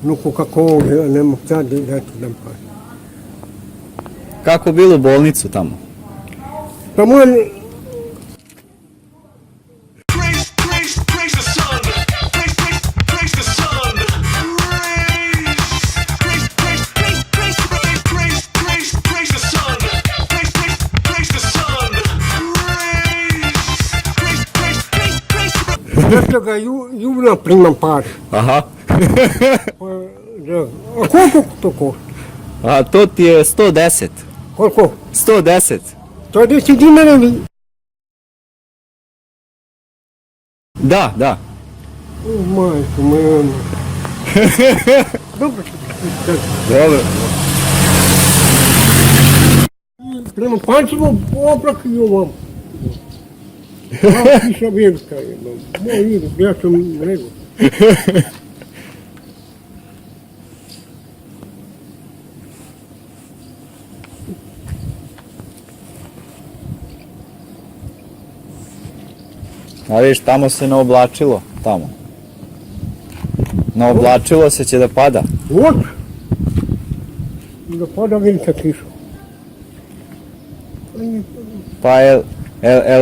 Nuku kako ne mogu sad da nam pa. Kako bilo u bolnicu tamo? Pa moj nešto ga jubna primam par. Aha. A koliko to košta? A to ti je 110. Koliko? 110. To je 10 dinara ili? Da, da. Majko moja. Dobro. Dobro. Prema pancima oprak i ovam. Kiša velika je. Moj ide, ja sam rekao. A vidiš, tamo se naoblačilo, tamo. Naoblačilo se će da pada. Вот. Da pada velika kiša. Pa jel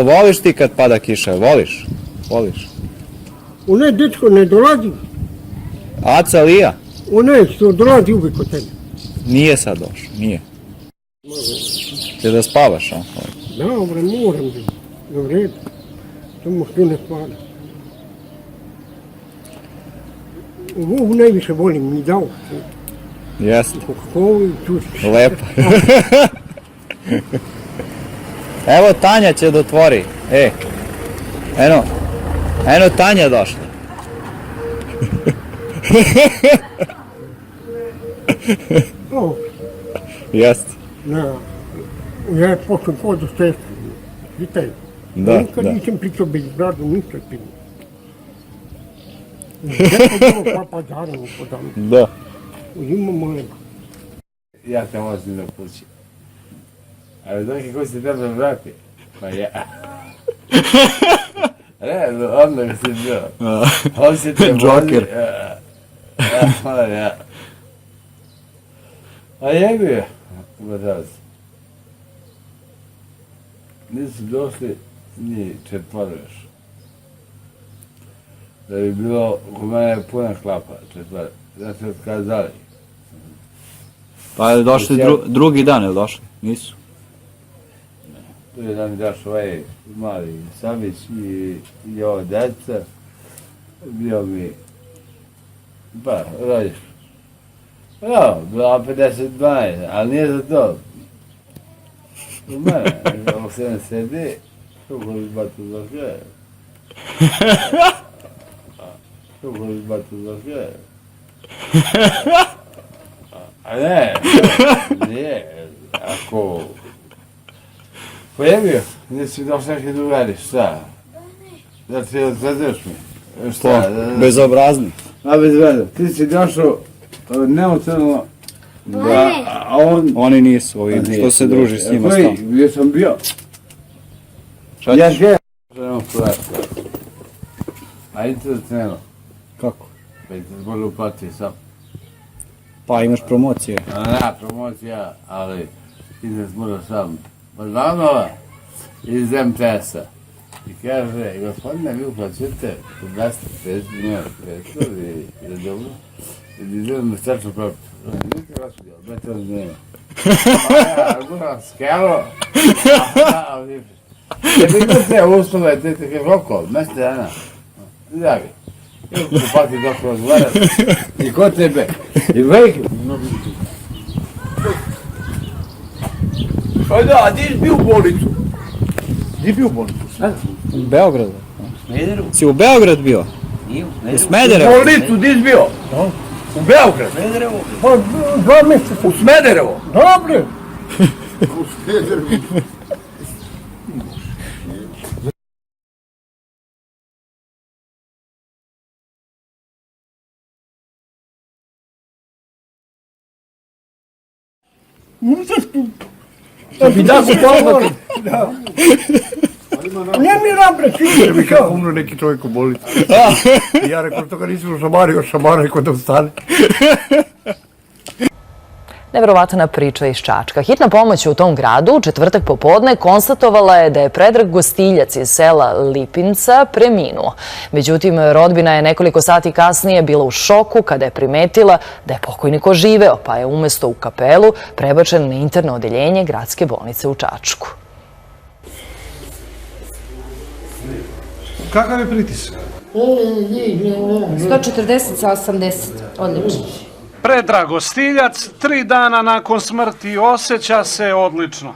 voliš ti kad pada kiša, voliš? Voliš? One dečko ne dolazi. Aca Lija? One što dolazi uvijek kod tebe. Nije sad došao, nije. Će da spavaš, a? Dobro, moram bi. U redu. Samo što ne pada. Ovu najviše volim, mi dao. Jeste. Coca-Cola i čustiš. Lepo. Evo Tanja će da otvori. Eno Tanja došla. O, Jeste. na. Ja počnem podu s testu. Vitaj. Da, Nikad da. nisam pričao bez bradu, ništa pivo. Gdje to papa Đaravu podam. Da. Uzimamo leba. Ja te vozim do kući. Ali doki ko se tebe vrati? Pa ja. Ne, odmah si bio. On se te vozi. Joker. Ja. A jebi je. Raz. Nisu došli ni četvoro još. Da bi bilo u mene puna klapa, četvoro. Znači otkazali. Pa je došli drugi dan, jel došli? Nisu. Tu je nam daš ovaj mali Samić i ovo djeca. Bio mi, pa, rodiš. Ja, bila 52, ali nije za to. U mene, ovo se ne sedi, kako izbatu za sve. Kako izbatu za sve. A ne, nije, ako... Pojavio, nisi došli neki drugari, šta? Da ti odgledaš mi? Šta? Bezobrazni. A bez veze. Ti si došao neutralno, a on... Oni nisu ovi, što se druži s njima Koji? stalno. Gdje sam bio? Šta Ja ćeš? gdje? Želimo prodati. A internet nema. Kako? Pa internet može uplatiti sam. Pa imaš promocije. Da, promocija, ali internet mora sam. Bazanova iz MTS-a. I kaže, gospodine, vi uplaćujete 25 dinara, 500 i da dobro. I da idem na starčnu propitu. Niste gospodin, beto nema. Pa ja, gledam skelo. Ne bi te uslove, te koliko? Mjesec dana. Dragi. I upati dok razgovarati. I ko tebe? I vejk. Pa da, a ti si bio u bolnicu? Di bio u bolnicu? U Beogradu. Smederevu? Si u Beograd bio? Nije u U Smederevu. U Smederevu? bolnicu, di si bio? U Beograd? Smederevu? Pa 2 mjeseca. U Smederevu? Dobre. Da bi da su poznati. Ne mi rabre, svi Mi kako umro neki čovjek u bolnici. I ja rekao, što ga nisam šamario, šamara rekao da ustane. Neverovatna priča iz Čačka. Hitna pomoć u tom gradu u četvrtak popodne konstatovala je da je Predrag Gostiljac iz sela Lipinca preminuo. Međutim, rodbina je nekoliko sati kasnije bila u šoku kada je primetila da je pokojnik oživeo, pa je umjesto u kapelu prebačen na interno odeljenje gradske bolnice u Čačku. Kakav je pritisak? 140 sa 80, odlično. Predrag Gostiljac, 3 dana nakon smrti, osjeća se odlično.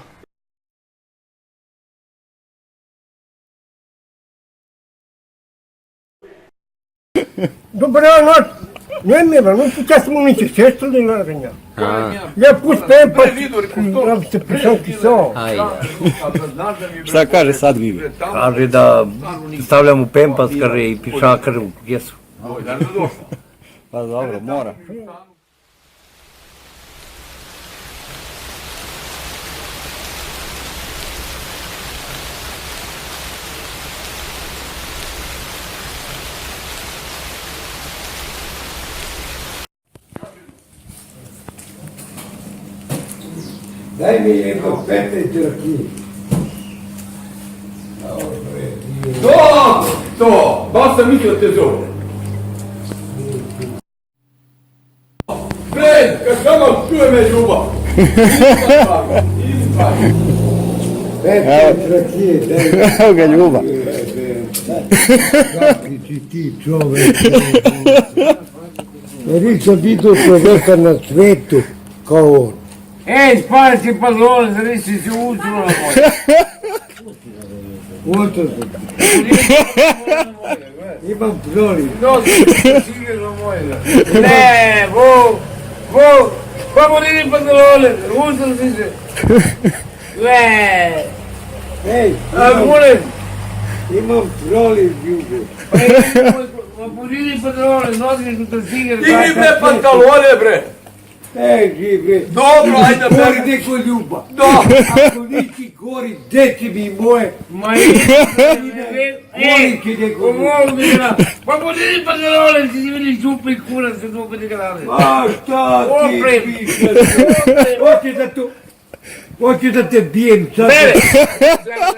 Dobra noć. Ne mira, no сейчас smo mi će često da narenja. Ja puštem pa da se prišanki so. Šta kaže sad Vivi? Kaže da stavljam u pempas, kaže i pišakar u kesu. Pa dobro, mora. Daj mi jedno 15 džaki. To! Baš sam mislio da te zove. Fred, kad samo čuje me ljubav. 15 džaki, daj. Evo ga Ljuba. Kakvi si ti čovek. Nisam vidio čoveka na svetu kao on. Ej, spali ti padlone, da nisi se utro na moje. Utro sam. Imam proli. Nosi se sigurno moje. Ne, bo, pa morili padlone, utro si se. Ne, Ej, a molim, imam proli ljubu. pa morili padlone, nosi se sigurno. Digni bre pantalone bre! Ej, žive. Dobro, ajde Gori bre! neko ljuba. Da! Ako nisi gori, deci mi moje. Ma ej, pomogu mi da. Pa morili padlone, ti si vidi župa i kurac se dupe ti kanale. A šta ti Oprem. pišeš? Hoće da te bijem sad. Bere! Sada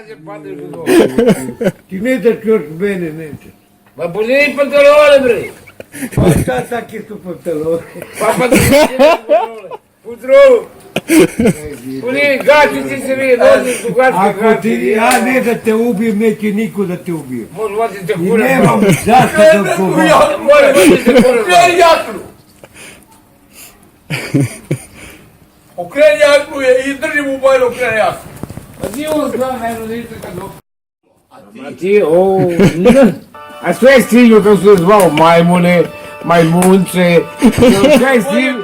će padeš u dobu. Ti ne daš još mene, neće. Ma morili padlone, bre. Pa šta take su pantalone? Pa padlone, putru. Puni, gači ti se vi, dođi su gačke Ako ti, ja ne da te ubijem, neće niko da te ubije. Može vatite I kurac. nemam zašto da kovam. Može vatite kurac. Okreni jaknu! Okreni jaknu je i drži mu bojno okreni jaknu. Pa ti ovo znam, eno, niste kad došli. A ti, a sve je stiglo kako se zvao majmune, majmunce, sve je stiglo,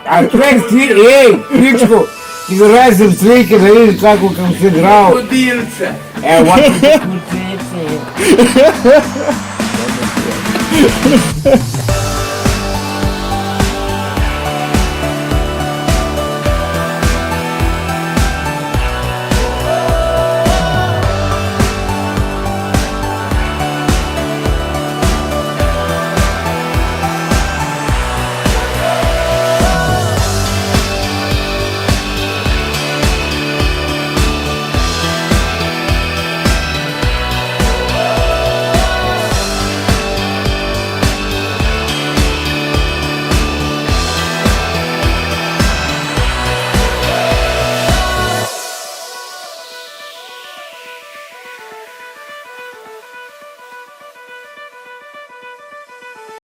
a sve je stiglo, pičko, ti ga razem slike da vidiš kako se grao. Kodilce! Evo, ovako se kurcece.